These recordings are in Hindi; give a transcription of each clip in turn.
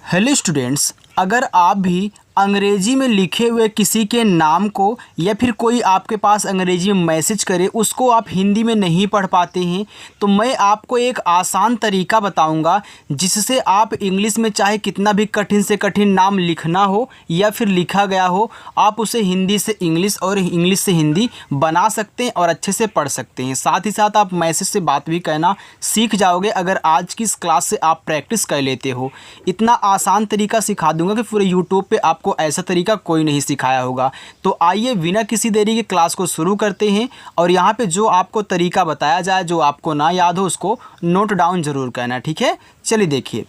हेलो स्टूडेंट्स, अगर आप भी अंग्रेजी में लिखे हुए किसी के नाम को या फिर कोई आपके पास अंग्रेजी में मैसेज करे उसको आप हिंदी में नहीं पढ़ पाते हैं तो मैं आपको एक आसान तरीका बताऊंगा जिससे आप इंग्लिश में चाहे कितना भी कठिन से कठिन नाम लिखना हो या फिर लिखा गया हो आप उसे हिंदी से इंग्लिश और इंग्लिश से हिंदी बना सकते हैं और अच्छे से पढ़ सकते हैं। साथ ही साथ आप मैसेज से बात भी कहना सीख जाओगे अगर आज की इस क्लास से आप प्रैक्टिस कर लेते हो। इतना आसान तरीका सिखा दूंगा कि पूरे यूट्यूब पे आपको ऐसा तरीका कोई नहीं सिखाया होगा। तो आइए बिना किसी देरी के क्लास को शुरू करते हैं और यहाँ पे जो आपको तरीका बताया जाए जो आपको ना याद हो उसको नोट डाउन ज़रूर करना, ठीक है। चलिए देखिए,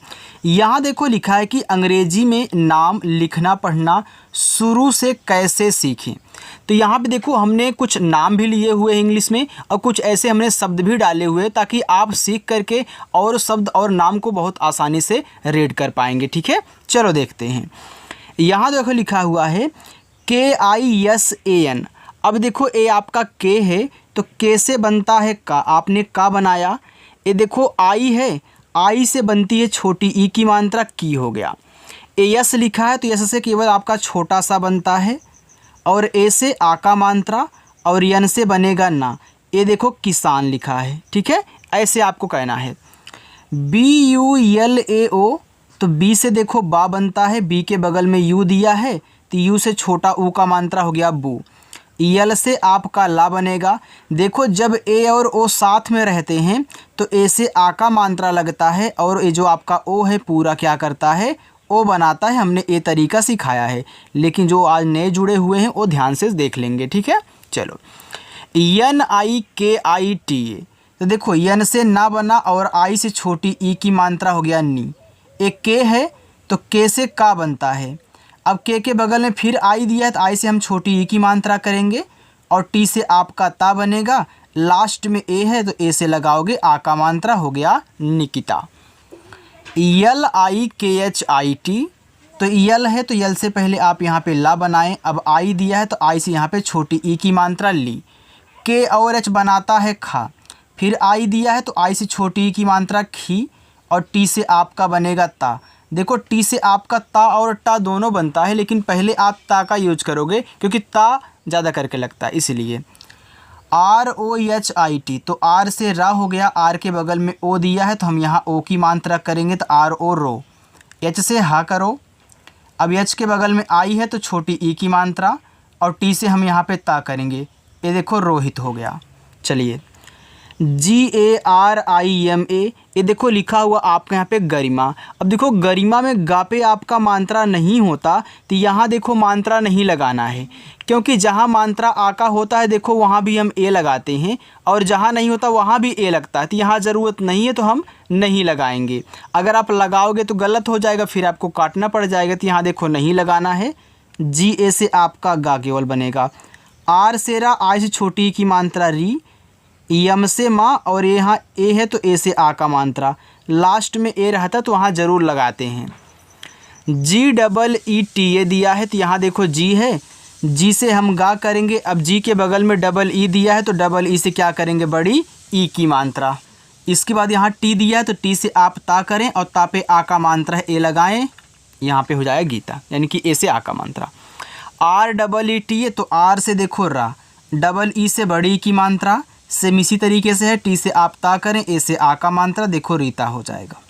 यहाँ देखो लिखा है कि अंग्रेजी में नाम लिखना पढ़ना शुरू से कैसे सीखें। तो यहाँ पे देखो हमने कुछ नाम भी लिए हुए हैं इंग्लिश में और कुछ ऐसे हमने शब्द भी डाले हुए ताकि आप सीख करके और शब्द और नाम को बहुत आसानी से रीड कर पाएंगे, ठीक है। चलो देखते हैं। यहाँ देखो लिखा हुआ है KISAN। अब देखो ए आपका के है तो के से बनता है का, आपने का बनाया। ये देखो आई है, आई से बनती है छोटी ई की मात्रा की हो गया। यस लिखा है तो यस से केवल आपका छोटा सा बनता है और ए से आ का मात्रा और यन से बनेगा ना। ये देखो किसान लिखा है, ठीक है। ऐसे आपको कहना है। BULAO तो बी से देखो बा बनता है, बी के बगल में यू दिया है तो यू से छोटा ऊ का मात्रा हो गया बू। यल से आपका ला बनेगा। देखो जब ए और ओ साथ में रहते हैं तो ए से आ का मात्रा लगता है और ये जो आपका ओ है पूरा क्या करता है ओ बनाता है। हमने ये तरीका सिखाया है लेकिन जो आज नए जुड़े हुए हैं वो ध्यान से देख लेंगे, ठीक है। चलो NIKIT तो देखो यन से ना बना और आई से छोटी ई की मात्रा हो गया नी। एक के है तो के से का बनता है। अब के बगल में फिर आई दिया है तो आई से हम छोटी ई की मात्रा करेंगे और टी से आपका ता बनेगा। लास्ट में ए है तो ए से लगाओगे आ का मात्रा हो गया निकिता। LIKHIT तो यल है तो यल से पहले आप यहाँ पे ला बनाएं। अब आई दिया है तो आई से यहाँ पे छोटी ई की मात्रा ली। के और एच बनाता है खा। फिर आई दिया है तो आई से छोटी ई की मात्रा खी और टी से आपका बनेगा ता। देखो टी से आपका ता और टा दोनों बनता है लेकिन पहले आप ता का यूज करोगे क्योंकि ता ज़्यादा करके लगता है इसलिए। ROHIT तो आर से रा हो गया, आर के बगल में ओ दिया है तो हम यहाँ ओ की मात्रा करेंगे तो RO रो। एच से हा करो। अब एच के बगल में आई है तो छोटी ई की मात्रा और टी से हम यहाँ पे ता करेंगे। ये देखो रोहित हो गया। चलिए GARIMA ये देखो लिखा हुआ आपके यहाँ पे गरिमा। अब देखो गरिमा में गा पे आपका मात्रा नहीं होता तो यहाँ देखो मात्रा नहीं लगाना है क्योंकि जहाँ मात्रा आ का होता है देखो वहाँ भी हम ए लगाते हैं और जहाँ नहीं होता वहाँ भी ए लगता है तो यहाँ ज़रूरत नहीं है तो हम नहीं लगाएंगे। अगर आप लगाओगे तो गलत हो जाएगा, फिर आपको काटना पड़ जाएगा। तो यहाँ देखो नहीं लगाना है। GA से आपका गा केवल बनेगा। आर से रा, आई से छोटी की मात्रा री, यम से माँ और यहाँ ए है तो ए से आ का मात्रा। लास्ट में ए रहता तो वहाँ ज़रूर लगाते हैं। GEET ये दिया है तो यहाँ देखो जी है, जी से हम गा करेंगे। अब जी के बगल में डबल ई दिया है तो डबल ई से क्या करेंगे बड़ी ई की मात्रा। इसके बाद यहाँ टी दिया है तो टी से आप ता करें और ता पे आ का मात्रा है ए लगाएं, यहाँ पे हो जाएगा गीता यानी कि ए से आ का मात्रा। REET तो आर से देखो रा, डबल ई से बड़ी ई की मात्रा। सेम इसी तरीके से है, टी से आप ता करें, ए से आ का मात्रा देखो रीता हो जाएगा।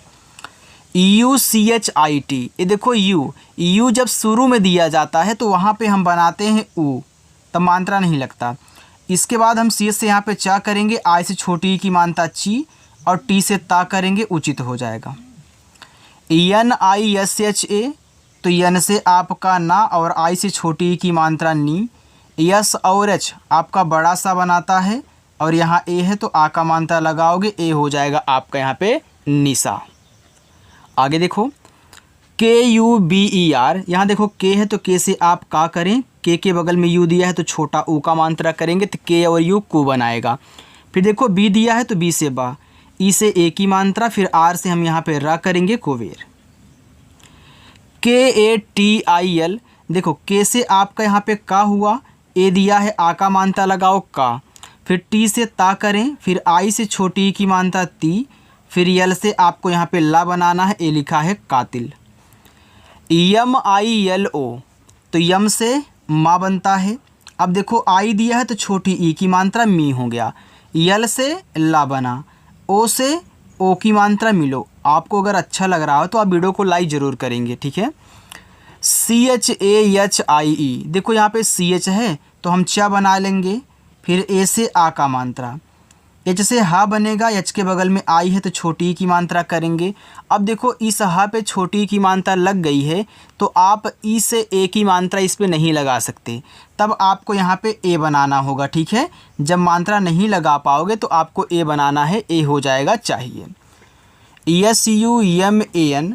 UCHIT ये देखो यू जब शुरू में दिया जाता है तो वहाँ पे हम बनाते हैं ऊ, तब मात्रा नहीं लगता। इसके बाद हम सी से यहाँ पे चा करेंगे, आई से छोटी ई की मात्रा ची और टी से ता करेंगे, उचित हो जाएगा। NISHA तो यन से आपका ना और आई से छोटी ई की मात्रा नी। यस और एच आपका बड़ा सा बनाता है और यहाँ ए है तो आ का मात्रा लगाओगे, ए हो जाएगा आपका यहाँ पे निशा। आगे देखो KUBER, यहाँ देखो के है तो के से आप का करें, के बगल में यू दिया है तो छोटा ऊ का मात्रा करेंगे तो के और यू कु बनाएगा। फिर देखो बी दिया है तो बी से बा, ई से ए की मात्रा, फिर आर से हम यहाँ पे रा करेंगे कुबेर। KATIL देखो के से आपका यहाँ पे का हुआ, ए दिया है आ का मात्रा लगाओ का, फिर टी से ता करें, फिर आई से छोटी की मात्रा ती, फिर यल से आपको यहाँ पे ला बनाना है, ए लिखा है कातिल। MILO, तो यम से माँ बनता है। अब देखो आई दिया है तो छोटी ई की मात्रा मी हो गया, यल से ला बना, ओ से ओ की मात्रा मिलो। आपको अगर अच्छा लग रहा हो तो आप वीडियो को लाइक ज़रूर करेंगे, ठीक है। CHAHIE, देखो यहाँ पे CH है तो हम चा बना लेंगे, फिर ए से आ का मात्रा, एच से हा बनेगा, एच के बगल में आई है तो छोटी की मात्रा करेंगे। अब देखो इस हा पे छोटी की मात्रा लग गई है तो आप ई से ए की मात्रा इस पे नहीं लगा सकते, तब आपको यहाँ पे ए बनाना होगा, ठीक है। जब मात्रा नहीं लगा पाओगे तो आपको ए बनाना है, ए हो जाएगा चाहिए। SUMAN,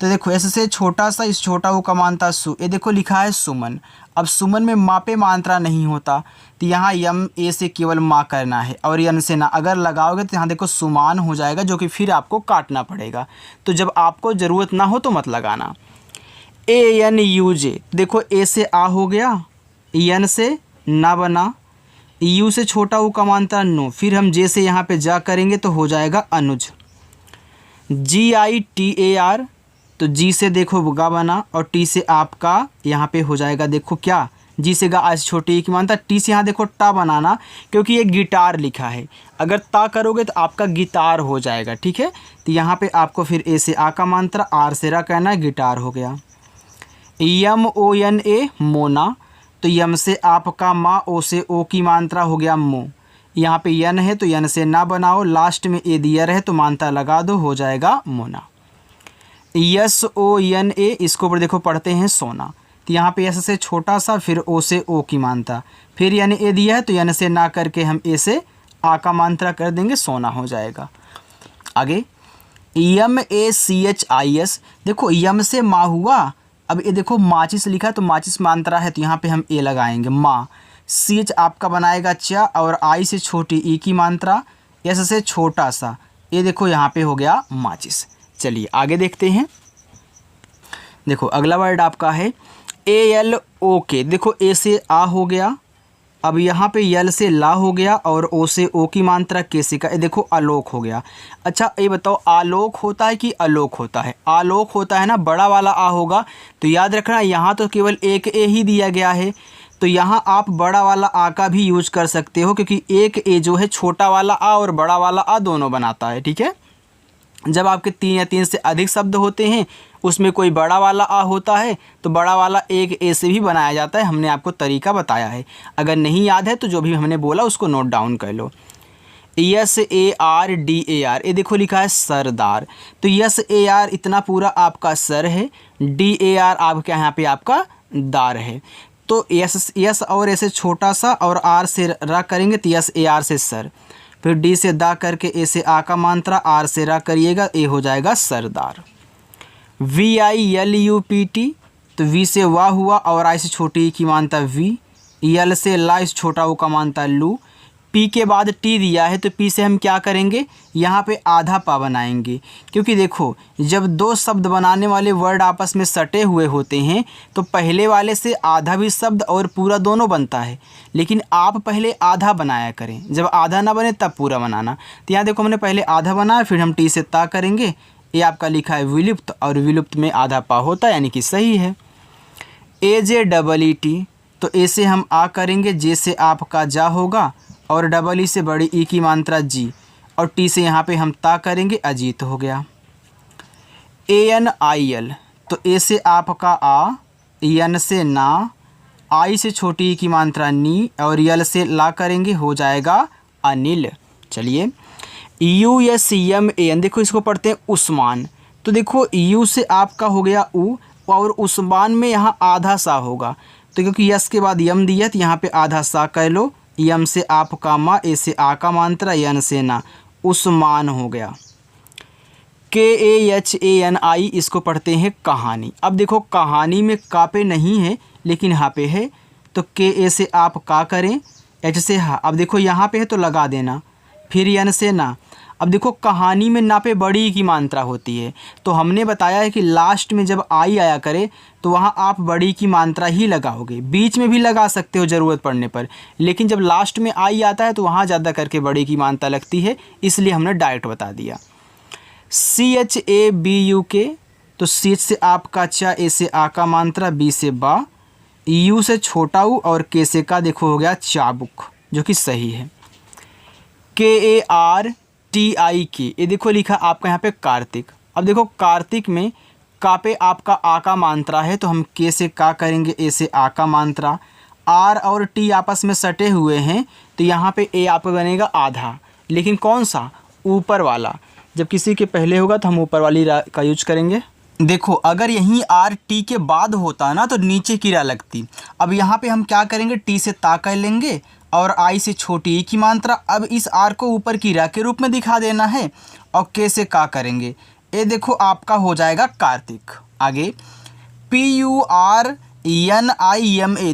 तो देखो एस से छोटा सा, इस छोटा वो का मात्रा सु, ये देखो लिखा है सुमन। अब सुमन में माँ पे मात्रा नहीं होता तो यहाँ यम ए से केवल माँ करना है और यन से ना, अगर लगाओगे तो यहाँ देखो सुमान हो जाएगा जो कि फिर आपको काटना पड़ेगा। तो जब आपको ज़रूरत ना हो तो मत लगाना। ANUJ, देखो ए से आ हो गया, यन से ना बना, यू से छोटा ऊ का मात्रा नो, फिर हम जे से यहाँ पे जा करेंगे तो हो जाएगा अनुज। GITAR, तो जी से देखो गा बना और टी से आपका यहाँ पे हो जाएगा, देखो क्या, जी से गा आज छोटी ई की मात्रा, टी से यहाँ देखो टा बनाना क्योंकि ये गिटार लिखा है, अगर ता करोगे तो आपका गिटार हो जाएगा, ठीक है। तो यहाँ पे आपको फिर ए से आ का मात्रा, आर से रा कहना, गिटार हो गया। MONA, मोना, तो यम से आपका माँ, ओ से ओ की मात्रा हो गया मो, यहाँ पे यन है तो यन से ना बनाओ, लास्ट में ए दिया रहे तो मात्रा लगा दो, हो जाएगा मोना। SONA, इसको ऊपर देखो पढ़ते हैं सोना, तो यहाँ पे एस से छोटा सा, फिर ओ से ओ की मात्रा, फिर यानी ए दिया है तो यानी से ना करके हम ए से आ का मात्रा कर देंगे, सोना हो जाएगा। आगे MACHIS, देखो यम से माँ हुआ, अब ये देखो माचिस लिखा है तो माचिस मात्रा है तो यहाँ पे हम ए लगाएंगे माँ, CH आपका बनाएगा चा और आई से छोटी ई की मात्रा, एस से छोटा सा, ये देखो यहाँ पे हो गया माचिस। चलिए आगे देखते हैं। देखो अगला वर्ड आपका है ALOK, देखो ए से आ हो गया, अब यहाँ पे यल से ला हो गया और ओ से ओ की मात्रा के से का, ये देखो आलोक हो गया। अच्छा ये बताओ आलोक होता है कि आलोक होता है? आलोक होता है ना, बड़ा वाला आ होगा, तो याद रखना यहाँ तो केवल एक ए ही दिया गया है, तो यहाँ आप बड़ा वाला आ का भी यूज कर सकते हो क्योंकि एक ए जो है छोटा वाला आ और बड़ा वाला आ दोनों बनाता है, ठीक है। जब आपके 3 या 3 से अधिक शब्द होते हैं उसमें कोई बड़ा वाला आ होता है तो बड़ा वाला एक ए से भी बनाया जाता है, हमने आपको तरीका बताया है। अगर नहीं याद है तो जो भी हमने बोला उसको नोट डाउन कर लो। SARDAR, ये देखो लिखा है सरदार, तो SAR इतना पूरा आपका सर है, DAR आपके यहाँ पे आपका दार है, तो यस और ऐसे छोटा सा और आर से रा करेंगे तो SAR से सर, फिर डी से दा करके ए से आ का मात्रा, आर से रा करिएगा, ए हो जाएगा सरदार। VILUPT, तो वी से वाह हुआ और आई से छोटी की मात्रा वी, यल से ला इस छोटा वो का मात्रा लू, पी के बाद टी दिया है तो पी से हम क्या करेंगे, यहाँ पे आधा पा बनाएंगे क्योंकि देखो जब दो शब्द बनाने वाले वर्ड आपस में सटे हुए होते हैं तो पहले वाले से आधा भी शब्द और पूरा दोनों बनता है, लेकिन आप पहले आधा बनाया करें, जब आधा ना बने तब पूरा बनाना। तो यहाँ देखो हमने पहले आधा बनाया, फिर हम टी से ता करेंगे, ये आपका लिखा है विलुप्त और विलुप्त में आधा पा होता है यानी कि सही है। AJEET, तो ए से हम आ करेंगे, जे से आपका जा होगा और डबल ई से बड़ी ई की मात्रा जी और टी से यहाँ पे हम ता करेंगे, अजीत हो गया। ANIL, तो ए से आपका आ, यन से ना, आई से छोटी ई की मात्रा नी और यल से ला करेंगे, हो जाएगा अनिल। चलिए USMAN, देखो इसको पढ़ते हैं उस्मान, तो देखो यू से आपका हो गया ऊ और उस्मान में यहाँ आधा सा होगा, तो क्योंकि यस के बाद यम दिया तो यहाँ पे आधा सा कह लो, यम से आपका मा, ए से आ का मात्रा, यन से ना, उस्मान हो गया। KAHANI, इसको पढ़ते हैं कहानी। अब देखो कहानी में का पे नहीं है लेकिन हाँ पे है, तो KA से आप का करें, एच से हा, अब देखो यहाँ पे है तो लगा देना, फिर यन से ना। अब देखो कहानी में ना पे बड़ी की मात्रा होती है, तो हमने बताया है कि लास्ट में जब आई आया करे तो वहाँ आप बड़ी की मात्रा ही लगाओगे, बीच में भी लगा सकते हो ज़रूरत पड़ने पर, लेकिन जब लास्ट में आई आता है तो वहाँ ज़्यादा करके बड़ी की मात्रा लगती है, इसलिए हमने डायरेक्ट बता दिया। CHABUK, तो सी एच से आपका चा, ए से आ का मात्रा, बी से बा, यू से छोटा ऊ और के से का देखो हो गया चाबुक, जो कि सही है। KARTIK, ये देखो लिखा आपका यहाँ पे कार्तिक। अब देखो कार्तिक में का पे आपका आ का मात्रा है, तो हम के से का करेंगे, ए से आ का मात्रा, आर और टी आपस में सटे हुए हैं, तो यहाँ पे ए आपका बनेगा आधा, लेकिन कौन सा, ऊपर वाला। जब किसी के पहले होगा तो हम ऊपर वाली का यूज करेंगे। देखो अगर यहीं आर टी के बाद होता ना तो नीचे की रा लगती। अब यहाँ पे हम क्या करेंगे, टी से ता कर लेंगे और आई से छोटी ई की मात्रा। अब इस आर को ऊपर की रा के रूप में दिखा देना है और के से का करेंगे, ये देखो आपका हो जाएगा कार्तिक। आगे PURNIMA,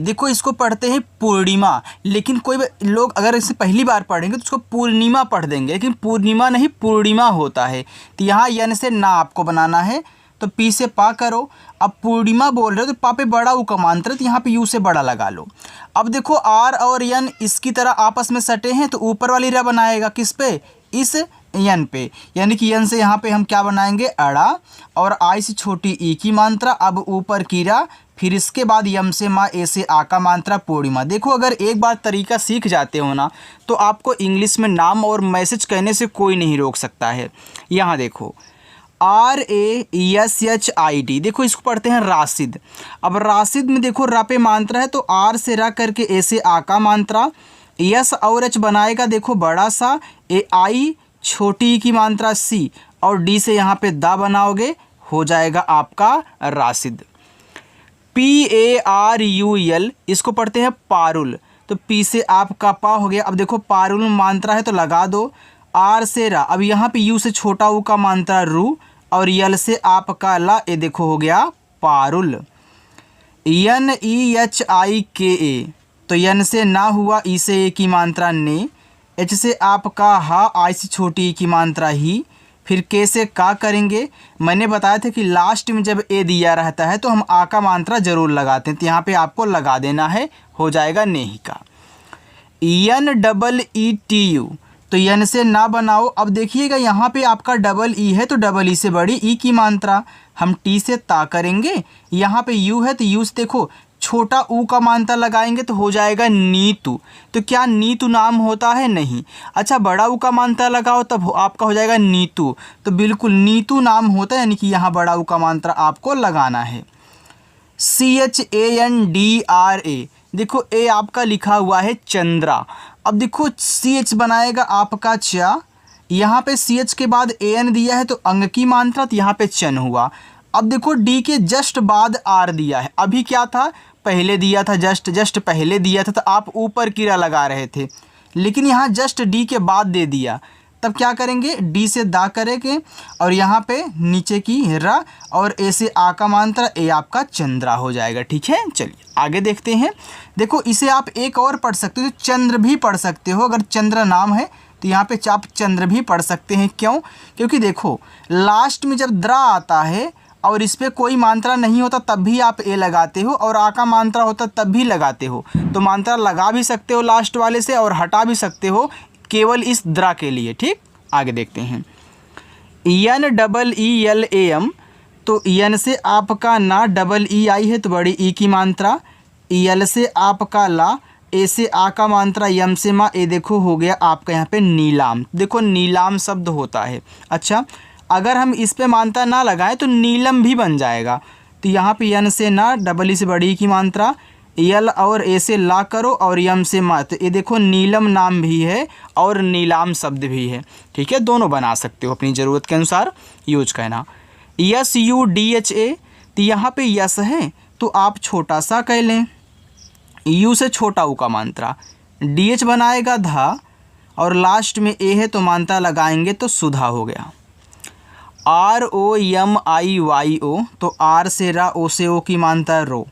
देखो इसको पढ़ते हैं पूर्णिमा, लेकिन कोई लोग अगर इसे पहली बार पढ़ेंगे तो इसको पूर्णिमा पढ़ देंगे, लेकिन पूर्णिमा नहीं पूर्णिमा होता है। तो यहाँ यन से ना आपको बनाना है, तो पी से पा करो। अब पूर्णिमा बोल रहे हो तो पा पे बड़ा ऊ का मात्रा, तो यहाँ पे यू से बड़ा लगा लो। अब देखो आर और यन इसकी तरह आपस में सटे हैं, तो ऊपर वाली रा बनाएगा किस पे, इस यन पे, यानी कि यन से यहाँ पे हम क्या बनाएंगे, अड़ा, और आई से छोटी ई की मात्रा, अब ऊपर की रा, फिर इसके बाद यम से माँ, ए से आ का मात्रा, पूर्णिमा। देखो अगर एक बार तरीका सीख जाते हो ना तो आपको इंग्लिश में नाम और मैसेज कहने से कोई नहीं रोक सकता है। यहाँ देखो RASHID, देखो इसको पढ़ते हैं राशिद। अब राशिद में देखो रा पे मात्रा है, तो आर से रा करके ए से आ का मात्रा, यस और एच बनाएगा देखो बड़ा सा, ए आई छोटी ई की मात्रा सी, और डी से यहाँ पे दा बनाओगे, हो जाएगा आपका राशिद। PARUL, इसको पढ़ते हैं पारुल, तो पी से आपका पा हो गया। अब देखो पारुल में मात्रा है तो लगा दो, आर से रा, अब यहाँ पे यू से छोटा ऊ का मात्रा रू, और यल से आपका ला, ये देखो हो गया पारुल। NEHIKA, तो यन से ना हुआ, ई से ए की मात्रा ने, एच से आपका हा, आई से छोटी ई की मात्रा ही, फिर के से का करेंगे। मैंने बताया था कि लास्ट में जब ए दिया रहता है तो हम आ का मात्रा जरूर लगाते हैं, तो यहाँ पे आपको लगा देना है, हो जाएगा नेहिका। NEETU, तो यन से ना बनाओ। अब देखिएगा यहाँ पे आपका डबल ई है, तो डबल ई से बड़ी ई की मात्रा, हम टी से ता करेंगे, यहाँ पे यू है तो यू से देखो छोटा ऊ का मात्रा लगाएंगे, तो हो जाएगा नीतू। तो क्या नीतू नाम होता है, नहीं। अच्छा बड़ा ऊ का मात्रा लगाओ तब आपका हो जाएगा नीतू, तो बिल्कुल नीतू नाम होता है, यानी कि यहाँ बड़ा ऊ का मात्रा आपको लगाना है। CHANDRA, देखो ए आपका लिखा हुआ है चंद्रा। अब देखो CH बनाएगा आपका चा, यहाँ पे CH के बाद AN दिया है तो अंग की मात्रा, तो यहाँ पे चन हुआ। अब देखो डी के जस्ट बाद आर दिया है, अभी क्या था, पहले दिया था, जस्ट पहले दिया था, तो आप ऊपर की रा लगा रहे थे, लेकिन यहाँ जस्ट डी के बाद दे दिया, तब क्या करेंगे, डी से दा करेंगे और यहाँ पे नीचे की रा, और ए से आ का मात्रा, ए आपका चंद्रा हो जाएगा। ठीक है, चलिए आगे देखते हैं। देखो इसे आप एक और पढ़ सकते हो, चंद्र भी पढ़ सकते हो, अगर चंद्र नाम है तो यहाँ पे आप चंद्र भी पढ़ सकते हैं। क्यों, क्योंकि देखो लास्ट में जब द्रा आता है और इस पर कोई मात्रा नहीं होता तब भी आप ए लगाते हो, और आ का मात्रा होता तब भी लगाते हो, तो मात्रा लगा भी सकते हो लास्ट वाले से और हटा भी सकते हो, केवल इस द्रा के लिए। ठीक, आगे देखते हैं। NEELAM, तो यन से आपका ना, डबल ई आई है तो बड़ी ई की मात्रा, यल से आपका ला, ए से आ का मात्रा, यम से माँ, ए देखो हो गया आपका यहाँ पे नीलाम। देखो नीलाम शब्द होता है। अच्छा अगर हम इस पे मात्रा ना लगाएं तो नीलम भी बन जाएगा, तो यहाँ पे यन से ना, डबल ई से बड़ी ई की मात्रा, यल और ए से ला करो और यम से मा, तो ये देखो नीलम नाम भी है और नीलाम शब्द भी है। ठीक है, दोनों बना सकते हो अपनी ज़रूरत के अनुसार यूज करना। SUDHA, तो यहाँ पे यस है तो आप छोटा सा कह लें, यू से छोटा ऊ का मात्रा, DH बनाएगा धा, और लास्ट में ए है तो मात्रा लगाएंगे तो सुधा हो गया। ROMIYO, तो आर से रा, ओ से ओ की मात्रा रो,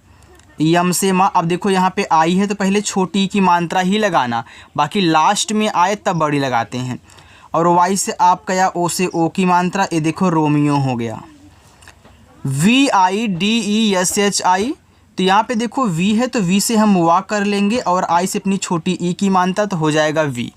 यम से माँ। अब देखो यहाँ पे आई है तो पहले छोटी की मात्रा ही लगाना, बाकी लास्ट में आए तब बड़ी लगाते हैं। और वाई से आपका या ओ से ओ की मात्रा, ये देखो रोमियो हो गया। VIDESHI, तो यहाँ पे देखो वी है तो वी से हम वा कर लेंगे और आई से अपनी छोटी ई की मात्रा, तो हो जाएगा वी।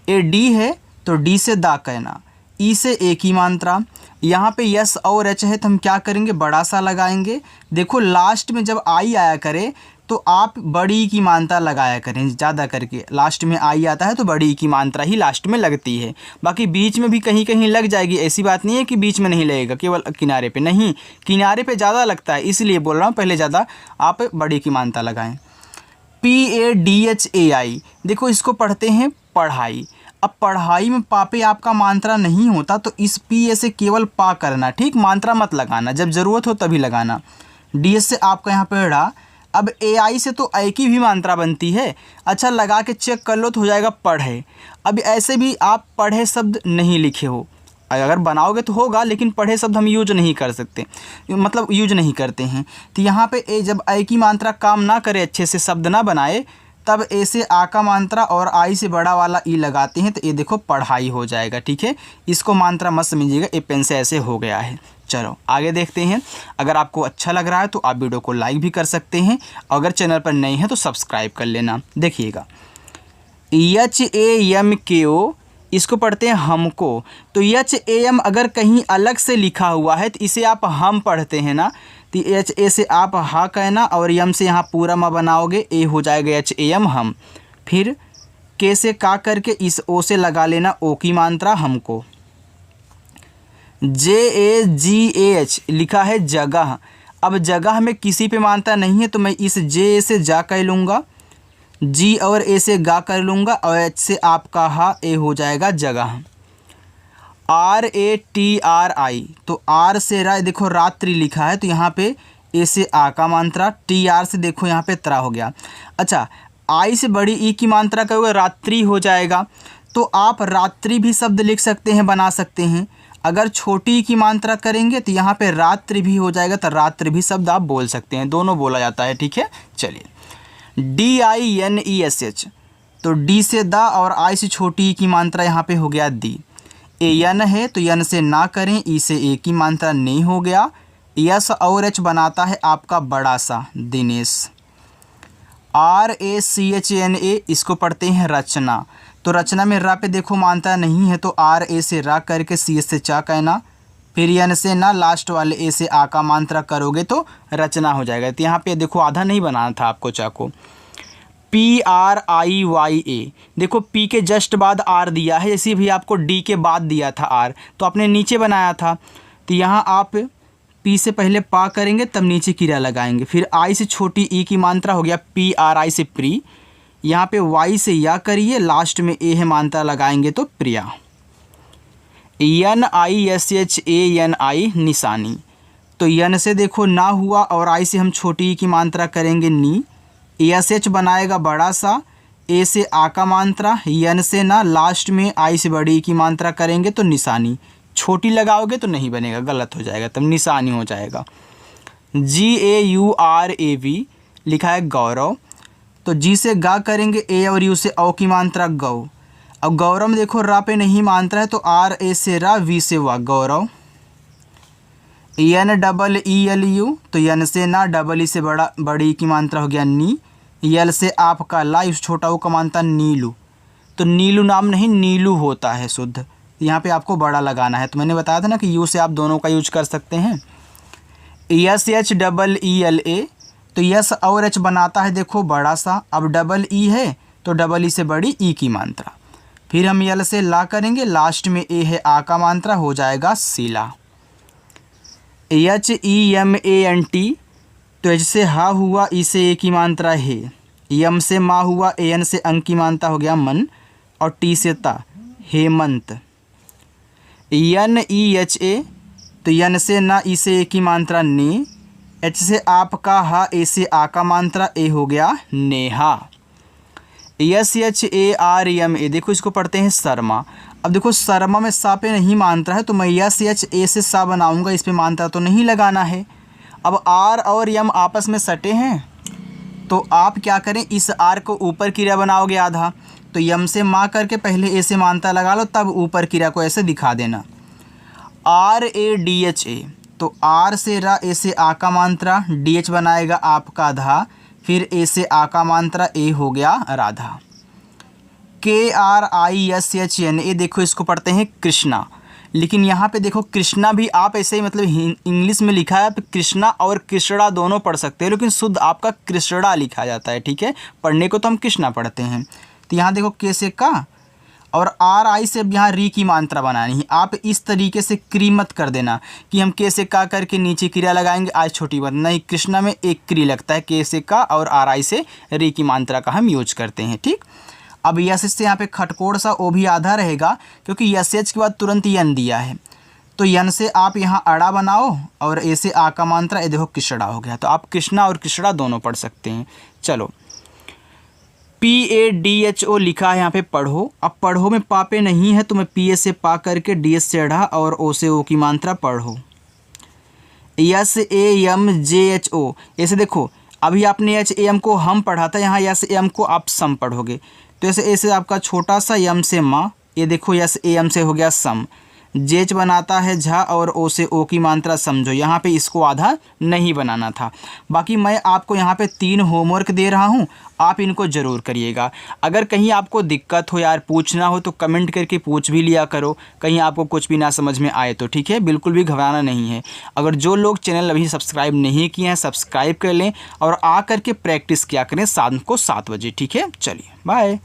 ए डी है तो डी से दा कहना, ई से ए की मात्रा, यहाँ पे यस और एच है तो हम क्या करेंगे, बड़ा सा लगाएंगे। देखो लास्ट में जब आई आया करे तो आप बड़ी की मात्रा लगाया करें, ज़्यादा करके लास्ट में आई आता है तो बड़ी की मात्रा ही लास्ट में लगती है। बाकी बीच में भी कहीं कहीं लग जाएगी, ऐसी बात नहीं है कि बीच में नहीं लगेगा, केवल किनारे पे नहीं, किनारे पे ज़्यादा लगता है, इसलिए बोल रहा हूँ पहले ज़्यादा आप बड़ी की मात्रा लगाएं। PADHAI, देखो इसको पढ़ते हैं पढ़ाई। अब पढ़ाई में पापे आपका मात्रा नहीं होता तो इस PA से केवल पा करना, ठीक, मात्रा मत लगाना, जब ज़रूरत हो तभी लगाना। DS से आपका यहाँ पे ड़ा। अब AI से तो ऐ की भी मात्रा बनती है, अच्छा लगा के चेक कर लो तो हो जाएगा पढ़े। अब ऐसे भी आप पढ़े शब्द नहीं लिखे हो, अगर बनाओगे तो होगा, लेकिन पढ़े शब्द हम यूज नहीं कर सकते, मतलब यूज नहीं करते हैं। तो यहाँ पे ए जब ऐ की मात्रा काम ना करे, अच्छे से शब्द ना बनाए, तब ए से आ का मात्रा और आई से बड़ा वाला ई लगाते हैं तो ये देखो पढ़ाई हो जाएगा, ठीक है। इसको मात्रा मत समझिएगा, ए पेन से ऐसे हो गया है। चलो आगे देखते हैं। अगर आपको अच्छा लग रहा है तो आप वीडियो को लाइक भी कर सकते हैं, अगर चैनल पर नए हैं तो सब्सक्राइब कर लेना। देखिएगा HAMKO, इसको पढ़ते हैं हमको। तो HAM अगर कहीं अलग से लिखा हुआ है तो इसे आप हम पढ़ते हैं ना, तो HA से आप हा कहना और यम से यहाँ पूरा म बनाओगे, ए हो जाएगा HAM हम। फिर के से का करके इस ओ से लगा लेना ओ की मात्रा हमको। JAGAH लिखा है जगह। अब जगह में किसी पे मात्रा नहीं है तो मैं इस जे से जा कह लूँगा, जी और ए से गा कर लूँगा और एच से आपका हा, ए हो जाएगा जगह। RATRI, तो आर से रा, देखो रात्रि लिखा है तो यहाँ पे ए से आ का मात्रा, TR से देखो यहाँ पे त्रा हो गया। अच्छा आई से बड़ी ई की मात्रा कहोगे रात्रि हो जाएगा, तो आप रात्रि भी शब्द लिख सकते हैं, बना सकते हैं। अगर छोटी की मात्रा करेंगे तो यहाँ पे रात्रि भी हो जाएगा, तो रात्रि भी शब्द आप बोल सकते हैं, दोनों बोला जाता है, ठीक है। चलिए DINESH, तो डी से दा और आई से छोटी ई की मात्रा यहाँ पे हो गया दी। यन है तो यन से ना करें, ई से ए की मात्रा नहीं हो गया। यस और एच बनाता है आपका बड़ा सा दिनेश। RACHNA, इसको पढ़ते हैं रचना। तो रचना में रा पे देखो मात्रा नहीं है तो RA से रा करके सी से चा कहना, फिर यन से ना लास्ट वाले ए से आ का मात्रा करोगे तो रचना हो जाएगा। तो यहाँ पे देखो आधा नहीं बनाना था आपको चा को। PRIYA, देखो पी के जस्ट बाद आर दिया है, जैसे भी आपको डी के बाद दिया था आर तो आपने नीचे बनाया था, तो यहाँ आप पी से पहले पा करेंगे तब नीचे किरा लगाएंगे। फिर आई से छोटी ई की मात्रा हो गया PRI से प्री, यहाँ पे वाई से या करिए, लास्ट में ए है मात्रा लगाएंगे तो प्रिया। NISHANI, निशानी। तो यन से देखो ना हुआ और आई से हम छोटी ई की मात्रा करेंगे नी, SH बनाएगा बड़ा सा, ए से आ का मात्रा, यन से ना लास्ट में आई से बड़ी की मात्रा करेंगे तो निशानी। छोटी लगाओगे तो नहीं बनेगा, गलत हो जाएगा, तब निशानी हो जाएगा। GAURAV लिखा है गौरव, तो जी से गा करेंगे, ए और यू से औ की मात्रा गौ। अब गौरव में देखो रा पे नहीं मात्रा है तो RA से रा, वी से वा गौरव। NEELU, तो यन से ना, डबल ई से बड़ी की मात्रा हो गया नी, यल से आपका ला, उस छोटा ओ का मात्रा नीलू। तो नीलू नाम नहीं नीलू होता है शुद्ध, यहाँ पे आपको बड़ा लगाना है। तो मैंने बताया था ना कि यू से आप दोनों का यूज कर सकते हैं। SHEELA, तो यस और एच बनाता है देखो बड़ा सा, अब डबल ई है तो डबल ई से बड़ी ई की मात्रा। फिर हम यल से ला करेंगे, लास्ट में ए है आ का मात्रा, हो जाएगा शीला। HEMANT, तो एच से हा हुआ, ई से ए की मात्रा है, यम से मा हुआ, एन से अंक की मात्रा हो गया मन, और टी से ता हेमंत। NEHA, तो यन से ना, ई से ए की मात्रा ने, एच से आपका हा, ए से आ का मात्रा, ए हो गया नेहा। SHARMA, देखो इसको पढ़ते हैं शर्मा। अब देखो शर्मा में सा पे नहीं मात्रा है तो मैं SHA से सा बनाऊंगा, इस पे मात्रा तो नहीं लगाना है। अब आर और यम आपस में सटे हैं तो आप क्या करें, इस आर को ऊपर क्रिया बनाओगे आधा, तो यम से मा करके पहले ए से मात्रा लगा लो, तब ऊपर क्रिया को ऐसे दिखा देना। RADHA, तो आर से रा, ए से आ का मात्रा, DH बनाएगा आपका धा, फिर ए से आ का मात्रा, ए हो गया राधा। KRISHNA, देखो इसको पढ़ते हैं कृष्णा। लेकिन यहाँ पे देखो कृष्णा भी आप ऐसे ही मतलब इंग्लिश में लिखा है, कृष्णा और कृष्णा दोनों पढ़ सकते हो, लेकिन शुद्ध आपका कृष्णा लिखा जाता है, ठीक है। पढ़ने को तो हम कृष्णा पढ़ते हैं। तो यहाँ देखो के से का और आर आई से अब यहाँ री की मात्रा बनानी है। आप इस तरीके से क्री मत कर देना कि हम के से का करके नीचे क्रिया लगाएंगे, आज छोटी बात नहीं। कृष्णा में एक क्री लगता है, के से का और आर आई से री की मात्रा का हम यूज करते हैं, ठीक। अब यस से यहाँ पे खटकोड़ सा ओ भी आधा रहेगा, क्योंकि यस एच के बाद तुरंत यन दिया है। तो यन से आप यहाँ अड़ा बनाओ और ए से आ का मात्रा, ये देखो कृष्णा हो गया। तो आप कृष्णा और कृष्णा दोनों पढ़ सकते हैं। चलो PADHO लिखा है यहाँ पे पढ़ो। अब पढ़ो में पा पे नहीं है तो मैं PA से पा करके DS से अड़ा और O से O की मात्रा पढ़ो। SAMJHO ऐसे देखो, अभी आपने HAM को हम पढ़ा था, यहाँ SAM को आप सम पढ़ोगे। तो ऐसे आपका छोटा सा यम से माँ, ये देखो SAM से हो गया सम। जेच बनाता है झा और ओ से ओ की मात्रा समझो। यहाँ पे इसको आधा नहीं बनाना था। बाकी मैं आपको यहाँ पे 3 होमवर्क दे रहा हूँ, आप इनको ज़रूर करिएगा। अगर कहीं आपको दिक्कत हो यार, पूछना हो तो कमेंट करके पूछ भी लिया करो, कहीं आपको कुछ भी ना समझ में आए तो, ठीक है। बिल्कुल भी घबराना नहीं है। अगर जो लोग चैनल अभी सब्सक्राइब नहीं किए हैं सब्सक्राइब कर लें और आ करके प्रैक्टिस किया करें शाम को 7 बजे, ठीक है। चलिए बाय।